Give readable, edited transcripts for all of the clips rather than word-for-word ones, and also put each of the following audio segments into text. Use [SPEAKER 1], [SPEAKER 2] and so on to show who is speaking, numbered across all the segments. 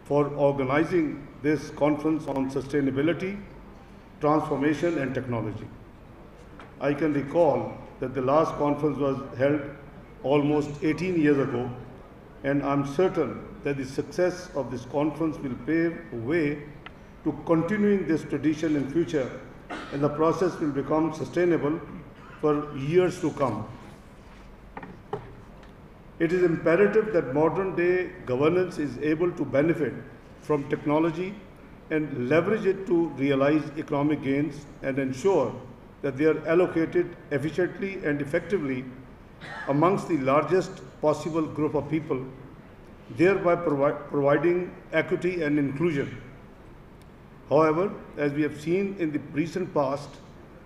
[SPEAKER 1] for organizing this conference on sustainability, transformation and technology. I can recall that the last conference was held almost 18 years ago, and I'm certain that the success of this conference will pave a way to continuing this tradition in future, and the process will become sustainable for years to come. It is imperative that modern day governance is able to benefit from technology and leverage it to realize economic gains and ensure that they are allocated efficiently and effectively amongst the largest possible group of people, thereby providing equity and inclusion. However, as we have seen in the recent past,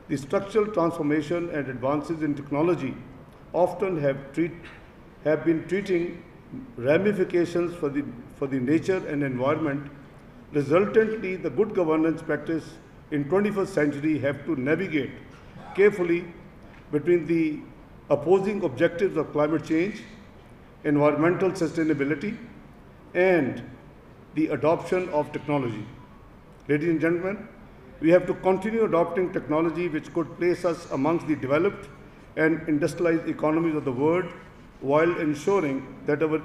[SPEAKER 1] the structural transformation and advances in technology often have been treating ramifications for the nature and environment. Resultantly, the good governance practice in 21st century have to navigate carefully between the opposing objectives of climate change, environmental sustainability, and the adoption of technology. Ladies and gentlemen, we have to continue adopting technology which could place us amongst the developed and industrialized economies of the world, while ensuring that our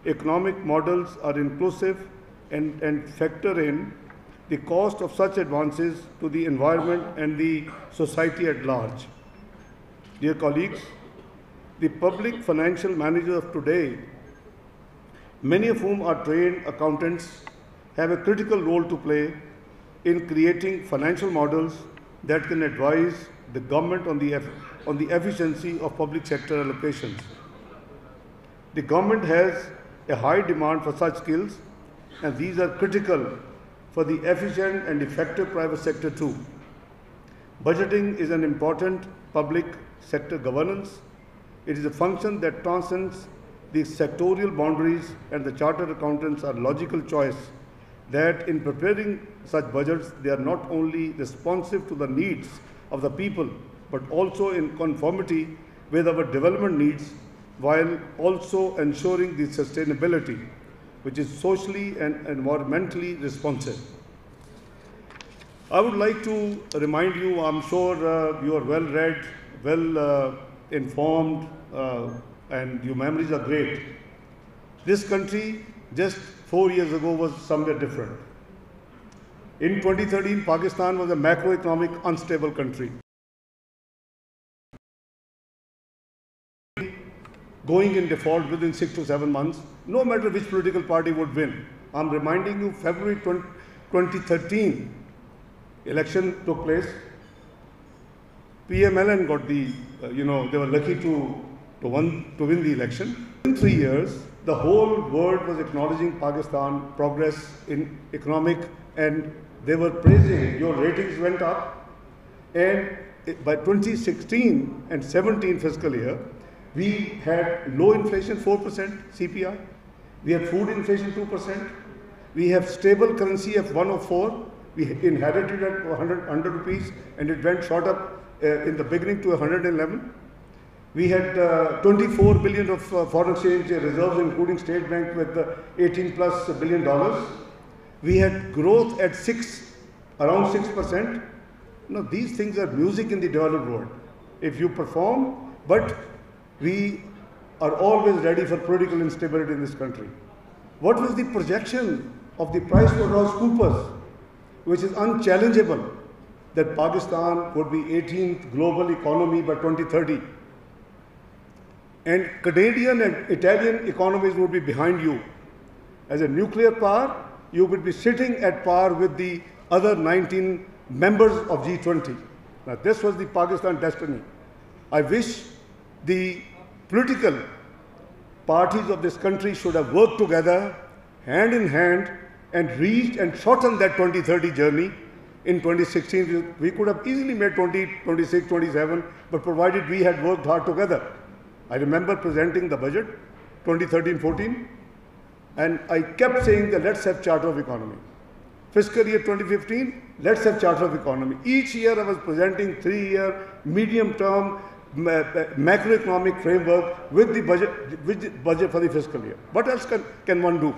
[SPEAKER 1] economic models are inclusive and factor in the cost of such advances to the environment and the society at large. Dear colleagues, the public financial managers of today, many of whom are trained accountants, have a critical role to play in creating financial models that can advise the government on the efficiency of public sector allocations. The government has a high demand for such skills, and these are critical for the efficient and effective private sector too. Budgeting is an important public sector governance. It is a function that transcends the sectorial boundaries, and the chartered accountants are logical choice that in preparing such budgets, they are not only responsive to the needs of the people, but also in conformity with our development needs, while also ensuring the sustainability, which is socially and environmentally responsive. I would like to remind you, I'm sure you are well read, well informed, and your memories are great. This country just 4 years ago was somewhere different. In 2013, Pakistan was a macroeconomic unstable country, going in default within 6 to 7 months, no matter which political party would win. I'm reminding you, February 2013, election took place. PMLN got the, they were lucky to win the election. In 3 years, the whole world was acknowledging Pakistan progress in economic, and they were praising, your ratings went up. And by 2016 and 17 fiscal year, we had low inflation, 4% CPI. We had food inflation, 2%. We have stable currency of 104. We inherited at 100 rupees, and it went shot up in the beginning to 111. We had 24 billion of foreign exchange reserves, including State Bank, with $18+ billion. We had growth at around 6%. Now, these things are music in the developed world. If you perform, but we are always ready for political instability in this country. What was the projection of the PricewaterhouseCoopers, which is unchallengeable, that Pakistan would be 18th global economy by 2030? And Canadian and Italian economies would be behind you. As a nuclear power, you would be sitting at par with the other 19 members of G20. Now, this was the Pakistan destiny. I wish the political parties of this country should have worked together, hand in hand, and reached and shortened that 2030 journey. In 2016, we could have easily made 2026, 27, but provided we had worked hard together. I remember presenting the budget 2013-14, and I kept saying that let's have Charter of Economy. Fiscal year 2015, let's have Charter of Economy. Each year I was presenting 3-year, medium-term macroeconomic framework with the budget for the fiscal year. What else can one do?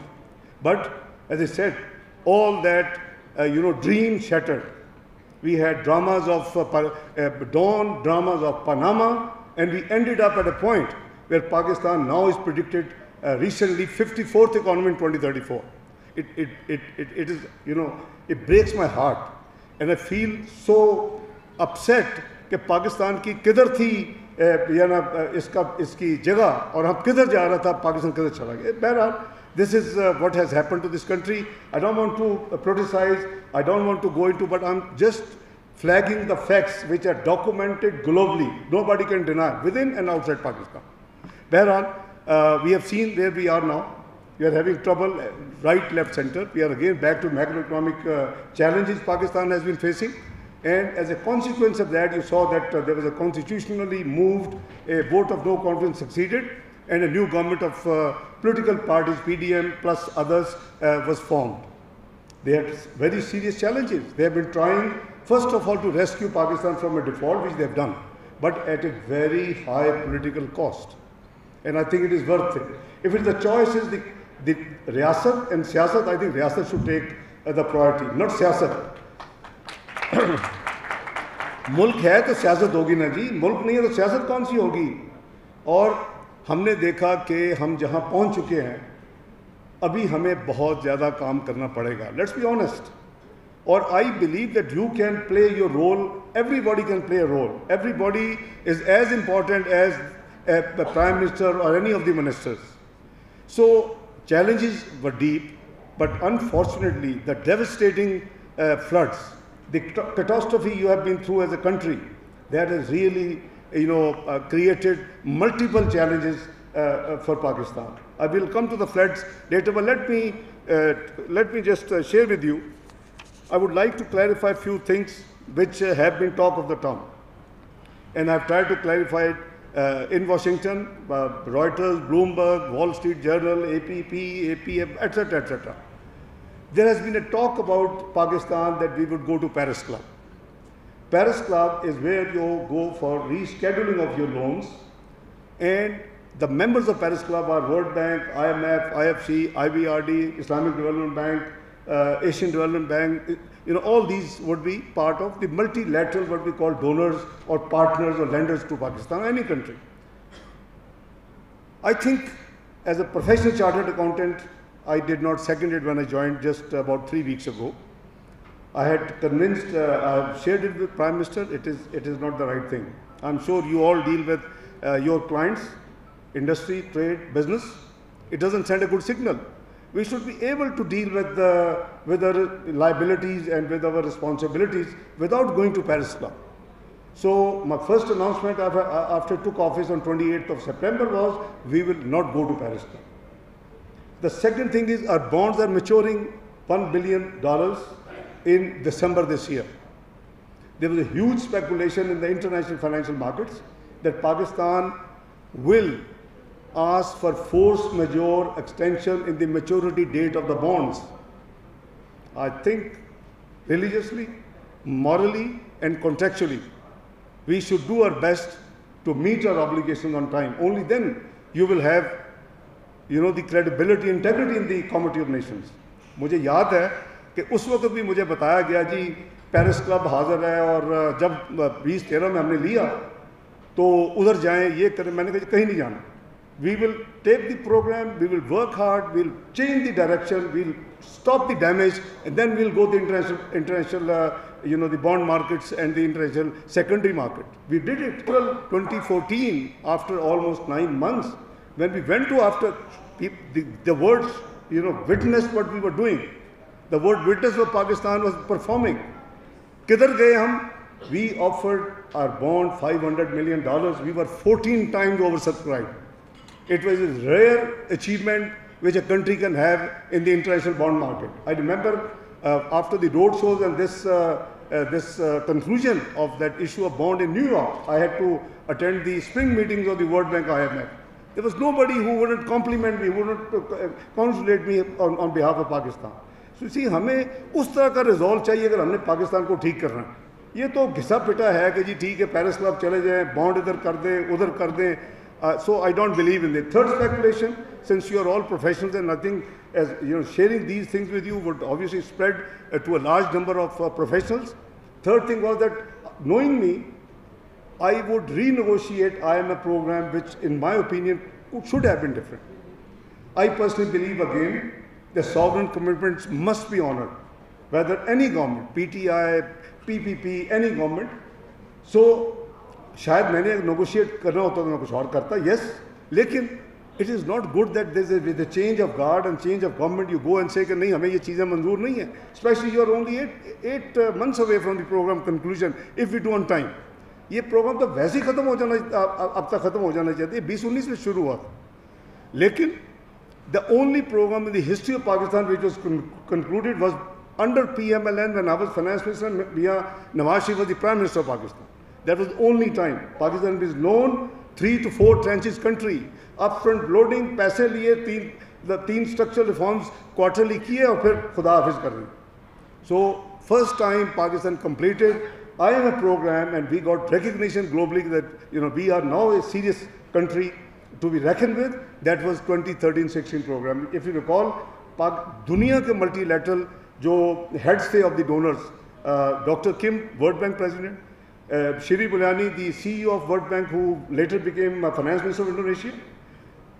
[SPEAKER 1] But as I said, all that, dream shattered. We had dramas of Dawn, dramas of Panama, and we ended up at a point where Pakistan now is predicted recently 54th economy in 2034. It is, it breaks my heart, and I feel so upset कि पाकिस्तान की किधर थी इसकी जगह और हम किधर जा रहा था, पाकिस्तान किधर चला गया. बहरहाल, this is what has happened to this country. I don't want to criticize, I don't want to go into, but I'm just flagging the facts which are documented globally. Nobody can deny, within and outside Pakistan. Behral, we have seen where we are now. We are having trouble, right, left, center. We are again back to macroeconomic challenges Pakistan has been facing. And as a consequence of that, you saw that there was a constitutionally moved, a vote of no confidence succeeded, and a new government of political parties, PDM plus others, was formed. They had very serious challenges. They have been trying, first of all, to rescue Pakistan from a default, which they have done, but at a very high political cost. And I think it is worth it. If it's the choice is the Riyasat and Siyasat, I think Riyasat should take the priority, not Siyasat. मुल्क है तो सियासत होगी ना जी, मुल्क नहीं है तो सियासत कौन सी होगी. और हमने देखा कि हम जहां पहुंच चुके हैं, अभी हमें बहुत ज़्यादा काम करना पड़ेगा. Let's be honest. और I believe that you can play your role, everybody can play a role. Everybody is as important as a prime minister or any of the ministers. So challenges were deep, but unfortunately the devastating floods, the catastrophe you have been through as a country, that has really created multiple challenges for Pakistan. I will come to the floods later, but let me just share with you. I would like to clarify a few things which have been talk of the town, and I've tried to clarify it in Washington, Reuters, Bloomberg, Wall Street Journal, APP, APF, etc., etc. There has been a talk about Pakistan that we would go to Paris Club. Paris Club is where you go for rescheduling of your loans, and the members of Paris Club are World Bank, IMF, IFC, IBRD, Islamic Development Bank, Asian Development Bank. All these would be part of the multilateral, what we call donors or partners or lenders to Pakistan, any country. I think as a professional chartered accountant, I did not second it when I joined just about 3 weeks ago. I had convinced, I have shared it with Prime Minister, it is not the right thing. I'm sure you all deal with your clients, industry, trade, business. It doesn't send a good signal. We should be able to deal with our liabilities and with our responsibilities without going to Paris Club. So my first announcement after I took office on 28th of September was, we will not go to Paris Club. The second thing is, our bonds are maturing $1 billion in December this year. There was a huge speculation in the international financial markets that Pakistan will ask for force majeure extension in the maturity date of the bonds. I think religiously, morally and contractually, we should do our best to meet our obligations on time. Only then you will have the credibility, integrity in the Committee of Nations. मुझे याद है कि उस वक्त भी मुझे बताया गया जी पेरिस क्लब हाजिर है, और जब 2013 में हमने लिया तो उधर जाएं, ये करें. मैंने कहा कहीं नहीं जाना. We will take the program, we will work hard, we will change the direction, we will stop the damage, and then we will go to international the bond markets and the international secondary market. We did it. April 2014, after almost 9 months, when we went to after the words, witnessed what we were doing. The word witness of Pakistan was performing. Kidhar gaye hum? We offered our bond $500 million. We were 14 times oversubscribed. It was a rare achievement which a country can have in the international bond market. I remember after the road shows and this conclusion of that issue of bond in New York, I had to attend the spring meetings of the World Bank IMF. There was nobody who wouldn't compliment me, who wouldn't congratulate me on behalf of Pakistan. So see, हमें उस तरह का resolve चाहिए अगर हमने पाकिस्तान को ठीक करना है. ये तो घिसा पिटा है कि जी ठीक है पेरिस क्लब चले जाएं, बॉन्ड इधर कर दें, उधर कर दें. So I don't believe in the third speculation. Since you are all professionals and I think as sharing these things with you would obviously spread to a large number of professionals. Third thing was that knowing me, I would renegotiate IMF program, which in my opinion should have been different. I personally believe again the sovereign commitments must be honored, whether any government, PTI, PPP, any government. So शायद मैंने negotiate करना होता तो मैं कुछ और करता, yes, लेकिन it is not good that there is with a change of guard and change of government you go and say कि नहीं हमें ये चीज़ें मंजूर नहीं है, especially you are only eight months away from the program conclusion if we do on time. ये programme तो वैसे ही ख़त्म हो जाना, अब तक ख़त्म हो जाना चाहिए, 2019 में शुरू हुआ, लेकिन the only program in the history of Pakistan which was concluded was under PMLN when I was finance minister, Nawaz Sharif was the prime minister of Pakistan. That was the only time Pakistan is known 3 to 4 tranches country, upfront loading, पैसे लिए, तीन structural reforms quarterly किए और फिर खुदा हाफिज कर रहे. So first time Pakistan completed IMF program and we got recognition globally that we are now a serious country to be reckoned with. That was 2013-16 program. If you recall, दुनिया के multilateral जो heads थे of the donors, Dr. Kim, World Bank president, Shiri Buliani, the CEO of World Bank, who later became finance minister of Indonesia,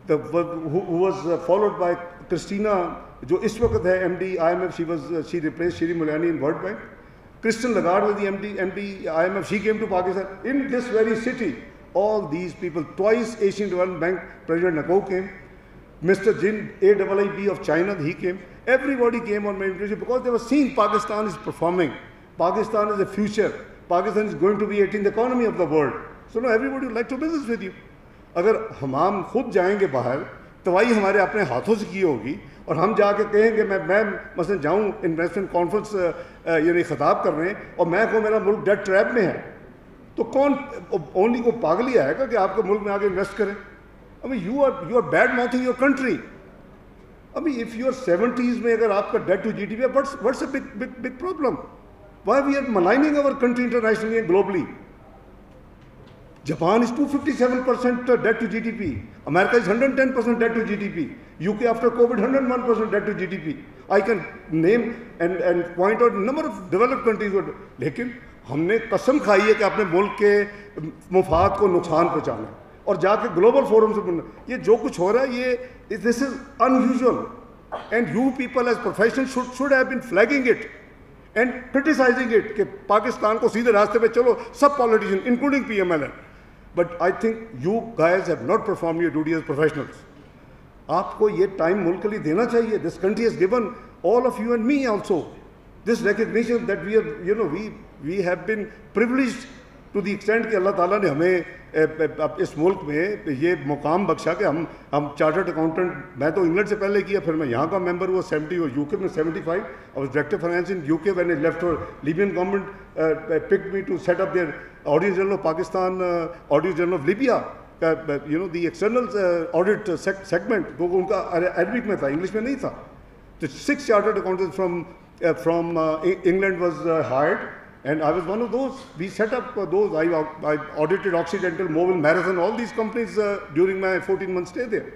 [SPEAKER 1] who was followed by Christina, जो इस वक्त है MD IMF, she replaced Shiri Buliani in World Bank. Christian Lagarde was the MD IMF, she came to Pakistan. In this very city, all these people, twice Asian Development Bank President Nako came, Mr. Jin, AIIB of China, he came. Everybody came on my invitation because they were seeing Pakistan is performing. Pakistan is the future. Pakistan is going to be 18th economy of the world. So now everybody would like to do business with you. अगर हम खुद जाएंगे बाहर, तवाई हमारे अपने हाथों से की होगी और हम जाके कहेंगे मैं मसलन जाऊं इन्वेस्टमेंट कॉन्फ्रेंस खिताब कर रहे हैं और मैं को मेरा मुल्क डेट ट्रैप में है, तो कौन ओनली को पागल ही आएगा कि आपके मुल्क में आके इन्वेस्ट करें? I mean, you are bad mouthing your country. I mean, if you are 70s में अगर आपका debt to GDP है, what's a big problem? Why we are maligning our country internationally and globally? Japan is 257% debt to GDP. America is 110% debt to GDP. UK after COVID 101% debt to GDP. I can name and point out a number of developed countries. लेकिन हमने कसम खाई है कि अपने मुल्क के मुफाद को नुकसान पहुँचाना और जाके ग्लोबल फोरम से बोलना, ये जो कुछ हो रहा है ये this is unusual, and you people as professionals should have been flagging it and criticizing it कि पाकिस्तान को सीधे रास्ते पे चलो, सब politicians including PMLN. But I think you guys have not performed your duty as professionals. आपको ये time मुल्क के लिए देना चाहिए. This country has given all of you and me also this recognition that we are, we have been privileged to the extent कि अल्लाह ताला ने हमें इस मुल्क में ये मुकाम बख्शा कि हम चार्टर्ड अकाउंटेंट, मैं तो इंग्लैंड से पहले किया, फिर मैं यहाँ का मेंबर हुआ 70 और यूके में 75. I was director of finance in UK when I left for Libyan government picked me to set up their Auditor General of Pakistan, Auditor General of Libya, the external audit segment, वो उनका Arabic में था, English में नहीं था. The 6 chartered accountants from England was hired. And I was one of those. We set up those. I audited Occidental, Mobile, Marathon, all these companies during my 14-month stay there.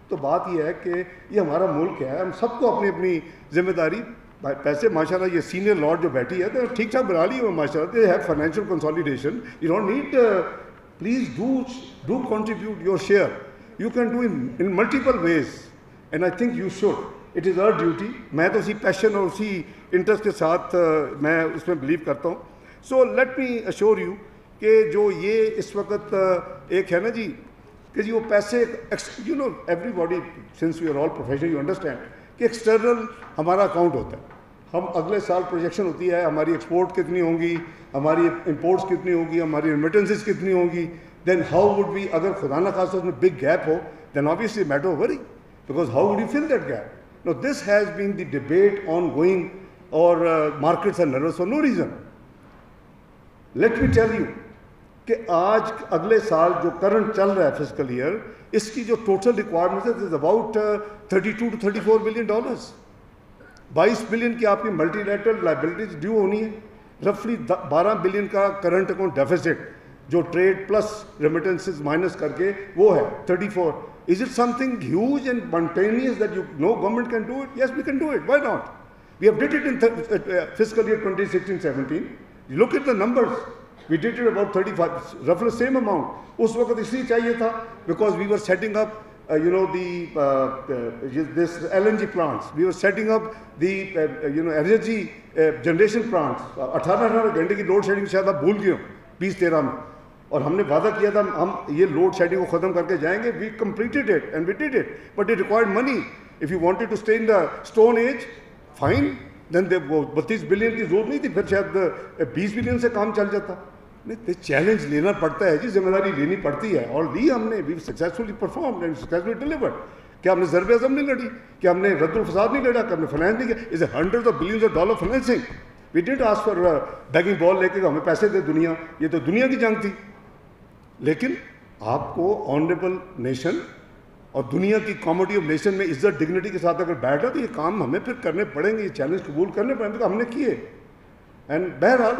[SPEAKER 1] तो बात ये है कि ये हमारा मुल्क है, हम सबको अपनी अपनी जिम्मेदारी, पैसे माशाल्लाह ये सीनियर लॉर्ड जो बैठी है तो ठीक ठाक बना ली है माशाल्लाह. They have financial consolidation. You don't need. Please do contribute your share. You can do in multiple ways, and I think you should. It is our duty. मैं तो उसी पैशन और उसी इंटरेस्ट के साथ मैं उसमें बिलीव करता हूँ. So let me assure you कि जो ये इस वक्त एक है ना जी कि जी वो पैसे everybody since we are all professional you understand कि एक्सटर्नल हमारा अकाउंट होता है. हम अगले साल प्रोजेक्शन होती है हमारी एक्सपोर्ट कितनी होंगी, हमारी इंपोर्ट्स कितनी होगी, हमारी रेमिटेंसेस कितनी होंगी. देन हाउ वुड वी, अगर खुदा न खासा उसमें बिग गैप हो, then obviously matter of worry, because how would you fill that gap? Now this has been the debate ongoing, or markets are nervous for no reason. Let me tell you कि आज अगले साल जो current चल रहा है fiscal year, इसकी जो टोटल रिक्वायरमेंट है is about 32 to 34 billion dollars. 22 billion की आपकी मल्टीलैटरल लाइबिलिटीज ड्यू होनी है, रफली 12 बिलियन का करंट अकाउंट डेफिसिट. जो ट्रेड प्लस रेमिटेंसेस माइनस करके वो है 34. Is it something huge and spontaneous that no government can do it? Yes, we can do it. Why not? We have did it in fiscal year 2016-17. You look at the numbers. We did it about 35, roughly the same amount. उस वक्त इसलिए चाहिए था because we were setting up, this LNG plants. We were setting up the, energy generation plants. 18 घंटे की load shedding शायद आप भूल गए हो 2013 में. और हमने वादा किया था हम ये लोड शेडिंग को ख़त्म करके जाएंगे. We completed it and we did it, but it required money. If you wanted to stay in the stone age, fine, then 32 billion की जरूरत नहीं थी, फिर शायद 20 बिलियन से काम चल जाता. नहीं, चैलेंज लेना पड़ता है जी, जिम्मेदारी लेनी पड़ती है, और ली हमने. We successfully performed and successfully delivered. क्या हमने ज़रब अज़म नहीं लड़ी? क्या हमने रद्दुल फसाद नहीं लड़ा? क्या हमने फाइनेंस नहीं किया? Is hundreds of billions of dollar financing. We did ask for begging bowl लेके हमें पैसे दे दुनिया. ये तो दुनिया की जंग थी. लेकिन आपको ऑनरेबल नेशन और दुनिया की कॉमोडिटी ऑफ नेशन में इज्जत डिग्निटी के साथ अगर बैठा तो ये काम हमें फिर करने पड़ेंगे, ये चैलेंज कबूल करने पड़ेंगे. तो हमने किए. एंड बहरहाल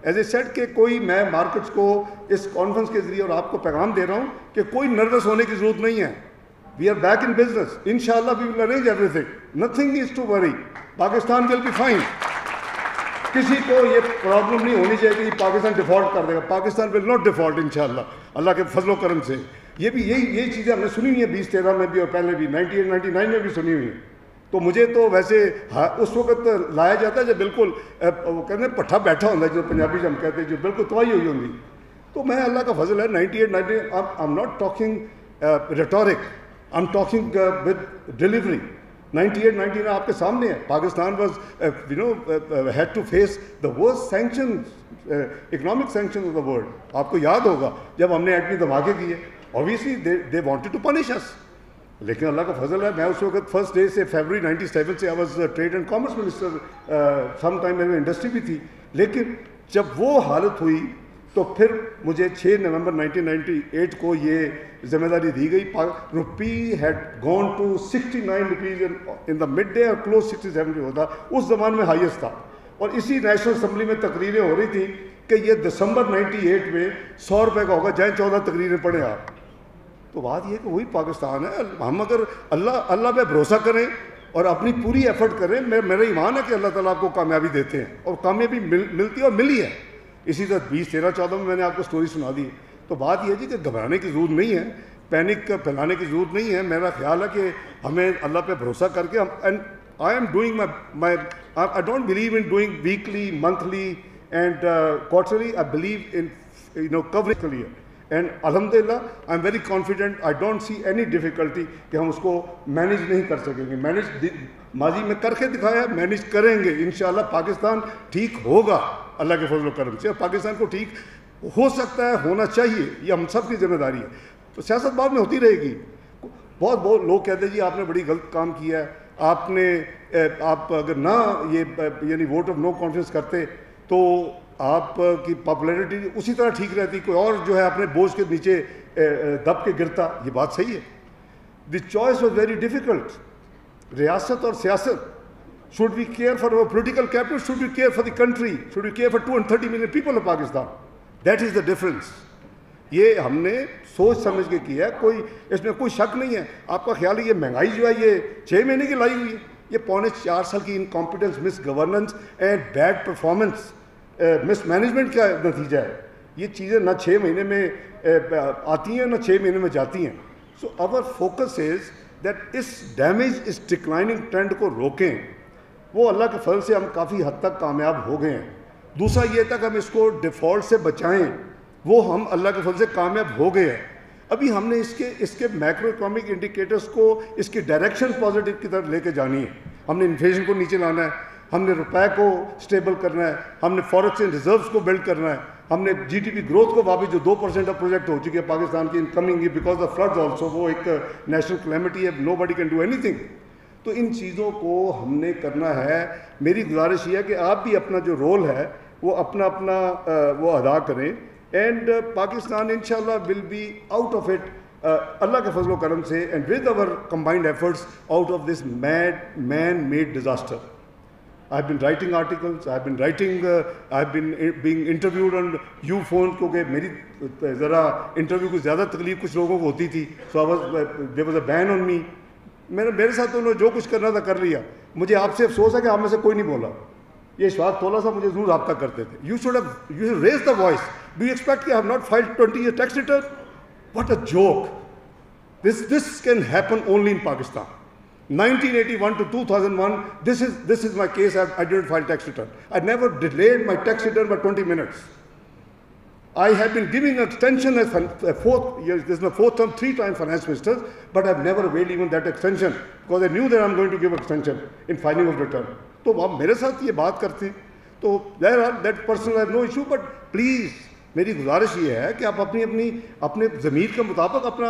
[SPEAKER 1] एज ए सेट के कोई, मैं मार्केट्स को इस कॉन्फ्रेंस के जरिए और आपको पैगाम दे रहा हूँ कि कोई नर्वस होने की जरूरत नहीं है. We are back in business. इंशाल्लाह we will arrange everything. Nothing is to worry. Pakistan will be fine. किसी को ये प्रॉब्लम नहीं होनी चाहिए कि पाकिस्तान डिफॉल्ट कर देगा. पाकिस्तान विल नॉट डिफॉल्ट इंशाल्लाह, अल्लाह के फजलो करम से. ये भी यही चीज़ें हमने सुनी हुई है 2013 में भी, और पहले भी 98-99 में भी सुनी हुई है. तो मुझे तो वैसे उस वक्त लाया जाता है जब बिल्कुल वो कहते हैं पट्ठा बैठा होता है, जो पंजाबी में हम कहते हैं, जो बिल्कुल तबाही हुई होंगी. तो मैं, अल्लाह का फजल है, 98-90, I am not talking rhetoric, I am talking with delivery. 98-99 आपके सामने है. Pakistan was had to face the worst sanctions, economic sanctions of the world. आपको याद होगा जब हमने एटमी धमाके किए. Obviously they wanted to punish us. लेकिन अल्लाह का फजल है, मैं उस वक्त फर्स्ट डे से फरवरी 97 से I was trade and commerce minister. Some time में इंडस्ट्री भी थी. लेकिन जब वो हालत हुई तो फिर मुझे 6 नवंबर 1998 को ये जिम्मेदारी दी गई. Rupee had gone to 69 rupees in the mid day और क्लोज 67 होता, उस ज़माने में हाईएस्ट था. और इसी नेशनल असम्बली में तकरीरें हो रही थी कि ये दिसंबर 98 में 100 रुपये का होगा, चाहे 14 तकरीरें पढ़ें आप. तो बात यह कि वही पाकिस्तान है. हम अगर अल्लाह पे भरोसा करें और अपनी पूरी एफर्ट करें, मेरा ईमान है कि अल्लाह ताला आपको कामयाबी देते हैं, और कामयाबी मिलती है और मिली है. इसी तरह 2013-14 में मैंने आपको स्टोरी सुना दी. तो बात यह है जी कि घबराने की ज़रूरत नहीं है, पैनिक फैलाने की ज़रूरत नहीं है. मेरा ख्याल है कि हमें अल्लाह पे भरोसा करके हम, and I am doing I don't believe in doing weekly, monthly and quarterly. I believe in covering clear. And अल्हम्दुलिल्लाह I am very confident. I don't see any difficulty कि हम उसको मैनेज नहीं कर सकेंगे. मैनेज माजी में करके दिखाया, मैनेज करेंगे इंशाल्लाह. पाकिस्तान ठीक होगा अल्लाह के फजल करम से, और पाकिस्तान को ठीक हो सकता है, होना चाहिए. ये हम सब की जिम्मेदारी है. तो सियासत बाद में होती रहेगी. बहुत लोग कहते हैं जी आपने बड़ी गलत काम किया है, आप अगर ना ये यानी वोट ऑफ नो कॉन्फिडेंस करते तो आपकी पॉपुलैरिटी उसी तरह ठीक रहती, कोई और जो है अपने बोझ के नीचे दब के गिरता. ये बात सही है. The choice was very difficult. रियासत और सियासत. Should we care for our political capital? Should we care for the country? Should we care for 230 million people of Pakistan? That is the difference. ये हमने सोच समझ के किया है, कोई इसमें कोई शक नहीं है. आपका ख्याल है ये महंगाई जो है ये 6 महीने की लाई हुई है? ये 4.25 साल की incompetence, miss governance and bad performance, miss management का नतीजा है. ये चीज़ें ना 6 महीने में आती हैं ना 6 महीने में जाती हैं. So our focus is that इस डैमेज, इस डिक्लाइनिंग ट्रेंड को रोकें. वो अल्लाह के फजल से हम काफ़ी हद तक कामयाब हो गए हैं. दूसरा ये था कि हम इसको डिफ़ॉल्ट से बचाएं, वो हम अल्लाह के फजल से कामयाब हो गए हैं. अभी हमने इसके मैक्रो इकोनॉमिक इंडिकेटर्स को, इसकी डायरेक्शन पॉजिटिव की तरफ लेके जानी है. हमने इन्फ्लेशन को नीचे लाना है, हमने रुपए को स्टेबल करना है, हमने फॉरेक्स एंड रिजर्व्स को बिल्ड करना है, हमने जीडीपी ग्रोथ को वापस, जो 2% ऑफ प्रोजेक्ट हो चुकी है पाकिस्तान की incoming because of floods also, वो एक नेशनल क्लैमिटी है, nobody can do anything. तो इन चीज़ों को हमने करना है. मेरी गुजारिश ये है कि आप भी अपना जो रोल है वो अपना वो अदा करें. एंड पाकिस्तान इंशाल्लाह will be out of it अल्लाह के फजल करम से, and with our combined efforts out of this man made disaster. I've been writing articles, I've been writing, I've been being interviewed on U-phone क्योंकि मेरी ज़रा इंटरव्यू को ज़्यादा तकलीफ कुछ लोगों को होती थी, so there was a ban on me. मेरे साथ तो उन्होंने जो कुछ करना था कर लिया. मुझे आपसे अफसोस है कि आप में से कोई नहीं बोला. ये इशफाक तोला साहब मुझे ज़रूर रब्ता करते थे. You should raise the voice. Do you expect कि I have not filed 20-year tax return? What a joke. This can happen only in Pakistan. 1981 to 2001, this is my case. I didn't file tax return. I never delayed my tax return by 20 minutes. I have been giving extension as a fourth year. This is my fourth term, 3 times finance minister, but I've never availed even that extension because I knew that I'm going to give extension in filing of return. तो आप मेरे साथ ये बात करते हैं, तो that person I have no issue, but please मेरी गुजारिश ये है कि आप अपने ज़मीर के मुताबिक अपना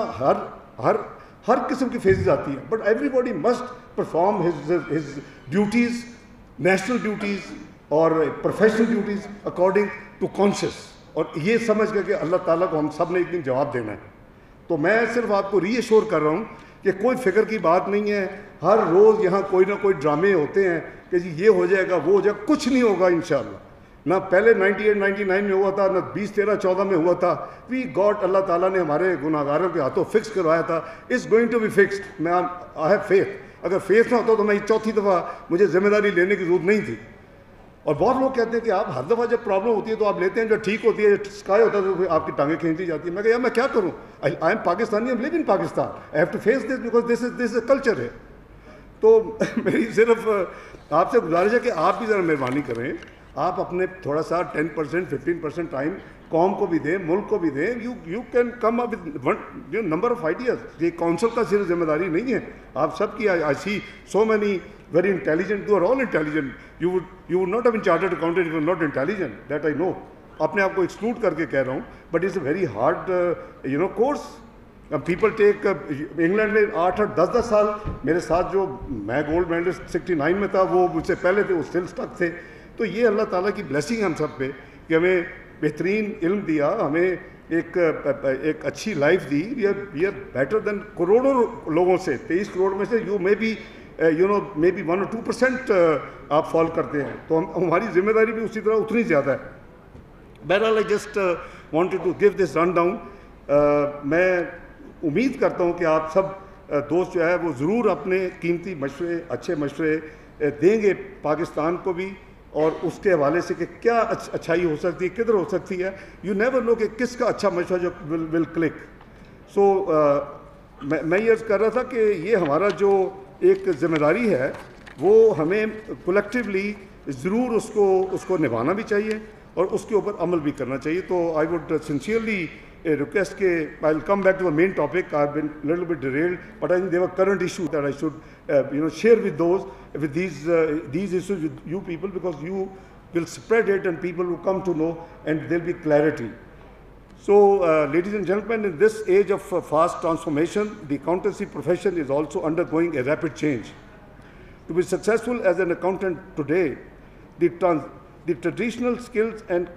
[SPEAKER 1] हर किस्म की फेजेस आती हैं, but everybody must perform his duties, national duties और professional duties according to conscious, और ये समझ कर के अल्लाह ताला को हम सब ने एक दिन जवाब देना है. तो मैं सिर्फ आपको रीअश्योर कर रहा हूँ कि कोई फिक्र की बात नहीं है. हर रोज़ यहाँ कोई ना कोई ड्रामे होते हैं कि जी ये हो जाएगा वो हो जाएगा, कुछ नहीं होगा इंशाअल्लाह. ना पहले 98-99 में हुआ था, ना 2013-14 में हुआ था. वी गॉड, अल्लाह ताला ने हमारे गुनाहगारों के हाथों फिक्स करवाया था. It's going to be fixed. मैं आई हैव फेथ. अगर फेथ ना होता तो मैं चौथी दफ़ा मुझे जिम्मेदारी लेने की जरूरत नहीं थी. और बहुत लोग कहते हैं कि आप हर दफ़ा जब प्रॉब्लम होती है तो आप लेते हैं, जब ठीक होती है स्काई होता है तो आपकी टांगें खींच दी जाती है. मैं यार मैं क्या करूँ, I am Pakistani, I am live in Pakistan, I have to face this because this is culture है. तो मेरी सिर्फ आपसे गुजारिश है कि आप भी ज़रा मेहरबानी करें, आप अपने थोड़ा सा 10% 15% टाइम कौम को भी दें, मुल्क को भी दें. You can come up with number of ideas. ये काउंसिल का सिर्फ जिम्मेदारी नहीं है, आप सब की. I see so many very intelligent, you are all intelligent. You would not have been chartered accountant if you are not intelligent, that I know. अपने आप को एक्सक्लूड करके कह रहा हूँ, but it's a very hard course. People take, England में 8-10 साल मेरे साथ जो, मैं गोल्ड मेडलिस्ट 69 में था, वो मुझसे पहले थे, वो स्टिल स्टक थे. तो ये अल्लाह ताला की ब्लेसिंग हम सब पे कि हमें बेहतरीन इल्म दिया, हमें एक अच्छी लाइफ दी. वी आर बेटर देन करोड़ों लोगों से. 23 करोड़ में से यू मे बी 1 or 2% आप फॉल करते हैं, तो हमारी जिम्मेदारी भी उसी तरह उतनी ज़्यादा है. बहरहाल I just wanted to give this rundown. मैं उम्मीद करता हूँ कि आप सब दोस्त जो है वो ज़रूर अपने कीमती मशवरे, अच्छे मशवरे देंगे पाकिस्तान को भी, और उसके हवाले से कि क्या अच्छाई हो सकती है, किधर हो सकती है. यू नेवर नो कि किसका अच्छा मशवरा जो विल क्लिक. सो मैं ये अर्ज़ कर रहा था कि ये हमारा जो एक ज़िम्मेदारी है वो हमें कलेक्टिवली ज़रूर उसको निभाना भी चाहिए और उसके ऊपर अमल भी करना चाहिए. तो I would sincerely request ke I'll come back to the main topic. I've been a little bit derailed, but I think there were current issues that I should share with these issues with you people, because you will spread it and people will come to know and there'll be clarity. So ladies and gentlemen, in this age of fast transformation, the accountancy profession is also undergoing a rapid change. To be successful as an accountant today, the traditional skills and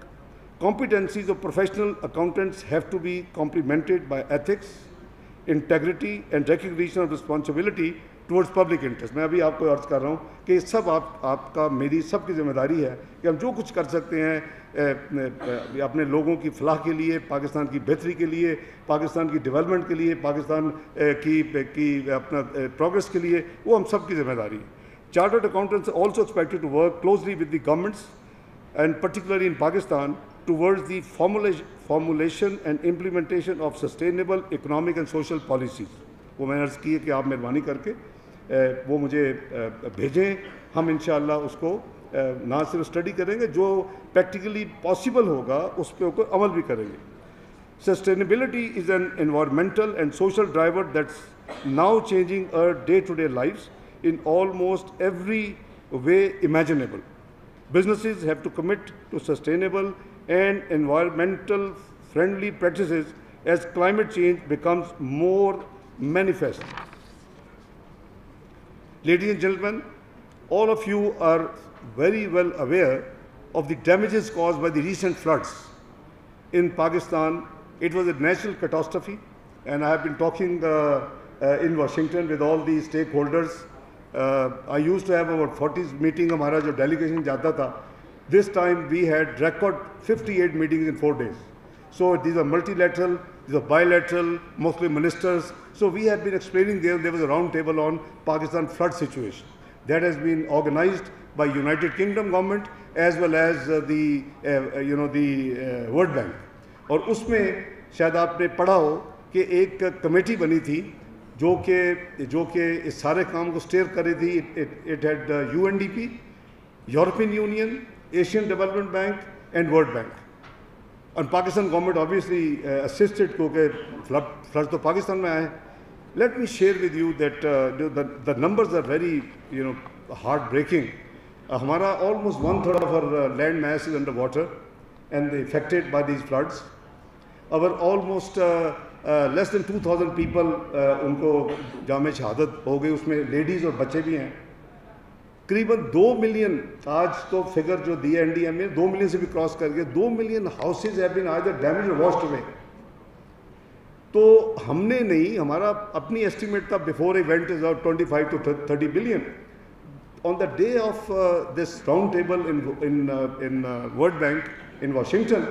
[SPEAKER 1] competencies of professional accountants have to be complemented by ethics, integrity and recognition of responsibility towards public interest. मैं अभी आपको अर्ज कर रहा हूँ कि सब आपका मेरी सबकी जिम्मेदारी है कि हम जो कुछ कर सकते हैं अपने लोगों की फलाह के लिए, पाकिस्तान की बेहतरी के लिए, पाकिस्तान की डेवलपमेंट के लिए, पाकिस्तान की अपना प्रोग्रेस के लिए, वो हम सब की जिम्मेदारी है. Chartered accountants are also expected to work closely with the governments and particularly in Pakistan towards the formulation and implementation of sustainable economic and social policies. वो मैंने अर्ज़ की है कि आप मेहरबानी करके वो मुझे भेजें, हम इंशाअल्लाह उसको ना सिर्फ स्टडी करेंगे, जो प्रैक्टिकली पॉसिबल होगा उस पर ऊपर अमल भी करेंगे. Sustainability is an environmental and social driver that's now changing our day-to-day lives in almost every way imaginable. Businesses have to commit to sustainable and environmental friendly practices as climate change becomes more manifest. Ladies and gentlemen, all of you are very well aware of the damages caused by the recent floods in Pakistan. It was a natural catastrophe, and I have been talking in Washington with all the stakeholders I used to have about 40 meeting हमारा जो delegation जाता था. This time we had record 58 meetings in 4 days. So these are multilateral, these are bilateral, mostly ministers. So we have been explaining there was a round table on Pakistan flood situation. That has been organized by United Kingdom government as well as the World Bank. और उसमें शायद आपने पढ़ा हो कि एक committee बनी थी जो कि इस सारे काम को स्टेयर कर रही थी. It had UNDP, European Union, Asian Development Bank and World Bank. And Pakistan government obviously assisted क्योंकि flood तो पाकिस्तान में आए. Let me share with you that the numbers are very heartbreaking. हमारा almost 1/3 of our land mass is under water and affected by these floods. Our almost less than 2,000 people उनको जामे शहादत हो गई, उसमें लेडीज़ और बच्चे भी हैं. करीबन 2 मिलियन आज तो फिगर जो दिया इंडिया में 2 मिलियन से भी क्रॉस कर गए. 2 million houses have been either damaged और वॉश्ड अवे. तो हमने नहीं, हमारा अपनी एस्टिमेट था before event is out 25 to 30 बिलियन. On the day of this round table in World Bank in Washington,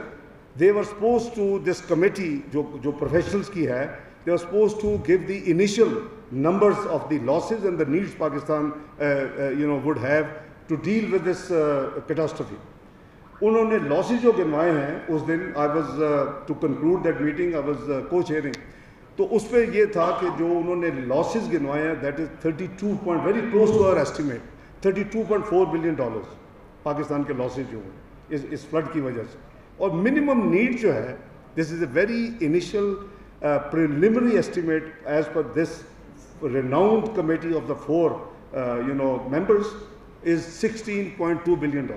[SPEAKER 1] they were supposed to, this committee जो professionals की है, they were supposed to give the initial numbers of the losses and the needs Pakistan would have to deal with this catastrophe. उन्होंने losses जो गिनवाए हैं उस दिन I was to conclude that meeting I was co-chairing. तो उस पर ये था कि जो उन्होंने losses गिनवाए हैं that is 32 point very close to our estimate $32.4 billion Pakistan के losses जो हैं इस flood की वजह से. और minimum need जो है, this is a very initial preliminary estimate as per this renowned committee of the 4 members is $16.2 billion.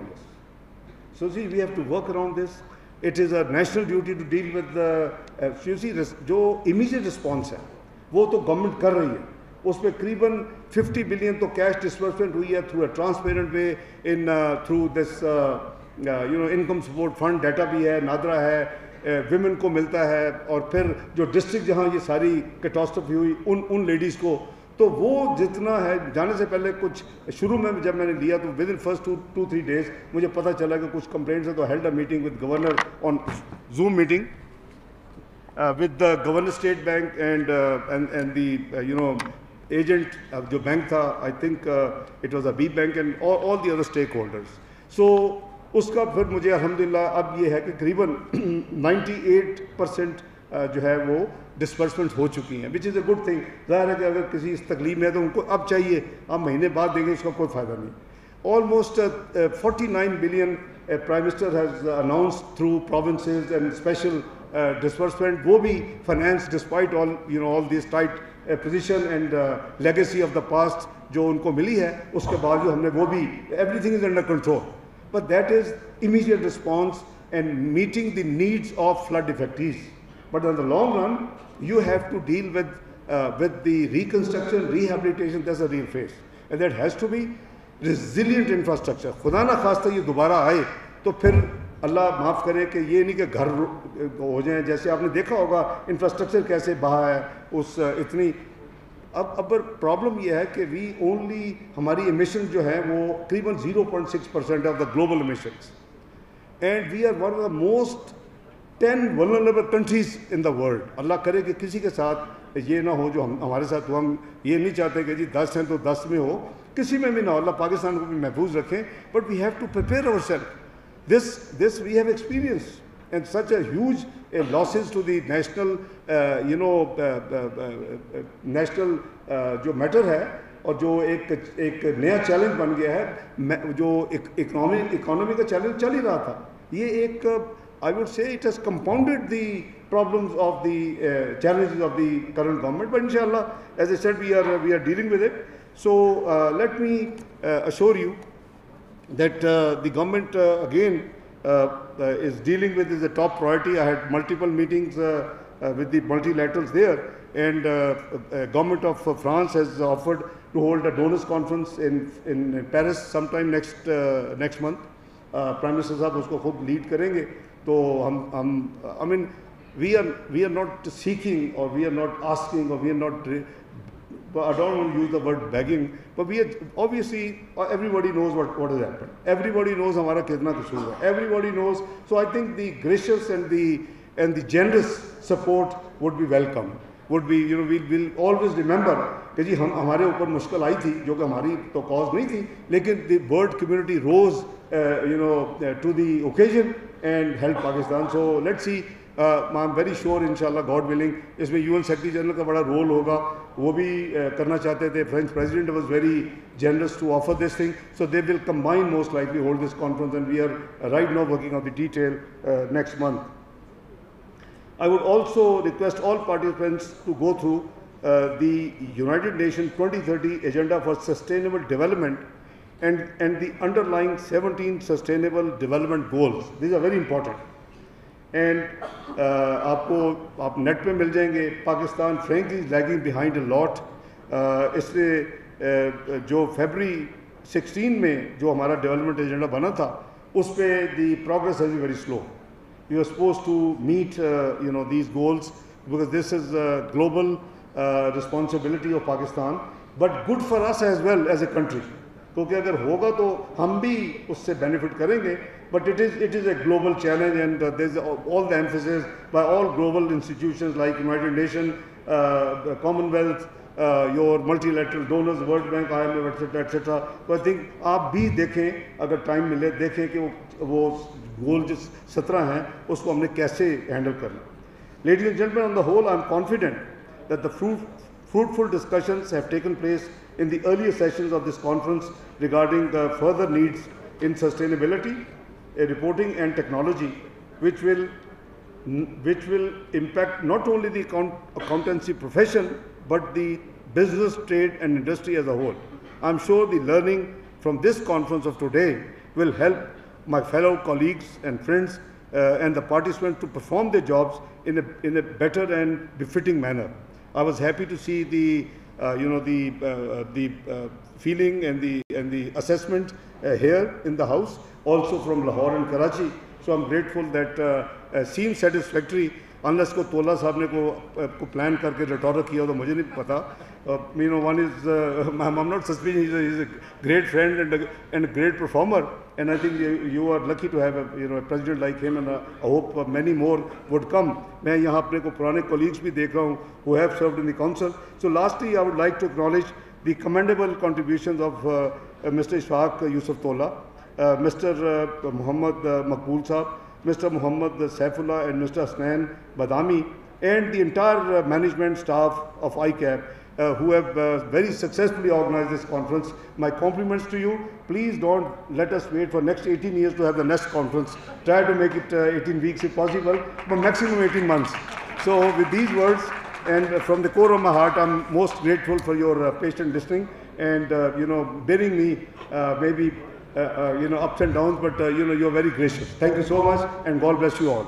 [SPEAKER 1] So see, we have to work around this. It is a national duty to deal with the you see जो immediate response है वो तो government कर रही है. उसमें करीबन 50 billion तो कैश डिसबर्समेंट हुई है through a transparent way in through this income support fund. Data भी है, नादरा है, विमेन को मिलता है. और फिर जो डिस्ट्रिक्ट जहाँ ये सारी कैटास्ट्रोफी हुई उन लेडीज़ को, तो वो जितना है जाने से पहले कुछ शुरू में जब मैंने लिया तो विद इन फर्स्ट 2-3 डेज मुझे पता चला कि कुछ कंप्लेंट्स है. तो held a meeting with governor on zoom meeting with the governor state bank and the agent जो बैंक था, I think it was a B bank and all the other stakeholders. So उसका फिर मुझे अल्हम्दुलिल्लाह अब ये है कि करीबन 98% जो है वो डिस्बर्समेंट हो चुकी हैं, which is a good thing. ज़ाहिर है कि अगर किसी इस तकलीफ में है तो उनको अब चाहिए, अब महीने बाद देंगे, इसका कोई फ़ायदा नहीं. Almost 49 billion Prime Minister has announced through provinces and special disbursement. वो भी finance despite all these tight position and legacy of the past जो उनको मिली है, उसके बावजूद हमने वो भी everything is under control. But that is immediate response and meeting the needs of flood affectees. But in the long run, you have to deal with the reconstruction, rehabilitation. That's a real phase, and that has to be resilient infrastructure. खुदा ना खास्ता ये दोबारा आए तो फिर अल्लाह माफ़ करे कि ये नहीं कि घर हो जाएं. जैसे आपने देखा होगा इंफ्रास्ट्रक्चर कैसे बहा है उस इतनी. अब प्रॉब्लम ये है कि वी ओनली हमारी एमिशन जो है वो करीबन 0.6% of the global emissions, and we are one of the most 10 vulnerable countries in the world. अल्लाह करे कि किसी के साथ ये ना हो जो हमारे साथ हो. हम ये नहीं चाहते कि जी 10 हैं तो 10 में हो, किसी में भी ना हो. अल्लाह पाकिस्तान को भी महफूज रखें. But we have to prepare our self. This we have experienced, and such a huge losses to the national national जो मैटर है और जो एक नया चैलेंज बन गया है जो इकोनॉमी का चैलेंज चल ही रहा था. ये एक I would say it has compounded the problems of the challenges of the current government. But inshallah, as I said, we are dealing with it. So let me assure you that the government again is dealing with is a top priority. I had multiple meetings with the multilaterals there, and government of France has offered to hold a donors conference in Paris sometime next month. Prime Minister साहब उसको खुद lead करेंगे. तो हम I mean we are not seeking or we are not asking or we are not but I don't want to use the word begging, but we are, obviously everybody knows what has happened. Everybody knows हमारा कितना कसूर है. Everybody knows. So I think the gracious and the generous support would be welcome. Would be, you know, we'll always remember कि जी हमारे ऊपर मुश्किल आई थी जो कि हमारी तो cause नहीं थी, लेकिन the world community rose to the occasion and helped Pakistan. So let's see. I'm very sure inshallah God willing इसमें UN Secretary General का बड़ा role होगा, वो भी करना चाहते थे. French President was very generous to offer this thing, so they will combine, most likely hold this conference, and we are right now working on the detail next month. I would also request all participants to go through the United Nations 2030 Agenda for Sustainable Development and the underlying 17 Sustainable Development Goals. These are very important. And आप net पे मिल जाएंगे. Pakistan frankly is lagging behind a lot. इसलिए जो February 16 में जो हमारा development agenda बना था, उस पे the progress has been very slow. We are supposed to meet these goals because this is a global responsibility of Pakistan, but good for us as well as a country. क्योंकि अगर होगा तो हम भी उससे benefit करेंगे. But it is a global challenge, and there's all the emphasis by all global institutions like United Nations, Commonwealth, your multilateral donors, World Bank, IMF, etc. So I think आप भी देखें, अगर time मिले, देखें कि वो goal जो 17 हैं, उसको हमने कैसे handle करना. Ladies and gentlemen, on the whole, I'm confident that the fruitful discussions have taken place in the earlier sessions of this conference regarding the further needs in sustainability, reporting and technology, which will impact not only the accountancy profession but the business, trade and industry as a whole. I'm sure the learning from this conference of today will help my fellow colleagues and friends and the participants to perform their jobs in a better and befitting manner. I was happy to see the feeling and the assessment here in the house, also from Lahore and Karachi. So I'm grateful that seems satisfactory. Unless को तोला साहब ने को plan करके रटोरा किया तो मुझे नहीं पता. One is I'm not suspicious. He's a great friend and a great performer, and I think you are lucky to have a president like him, and I hope many more would come. मैं यहाँ अपने को पुराने colleagues भी देख रहा हूँ who have served in the council. So lastly, I would like to acknowledge the commendable contributions of Mr. Ishaq Yusuf Tola, Mr. Muhammad Maqbool Saab, Mr. Muhammad Saifullah and Mr. Hasnain Badami, and the entire management staff of ICAP who have very successfully organized this conference. My compliments to you. Please don't let us wait for next 18 years to have the next conference. Try to make it 18 weeks if possible, but maximum 18 months. So with these words, and from the core of my heart, I'm most grateful for your patient listening and bearing me maybe ups and downs, but you're very gracious. Thank you so much, and God bless you all.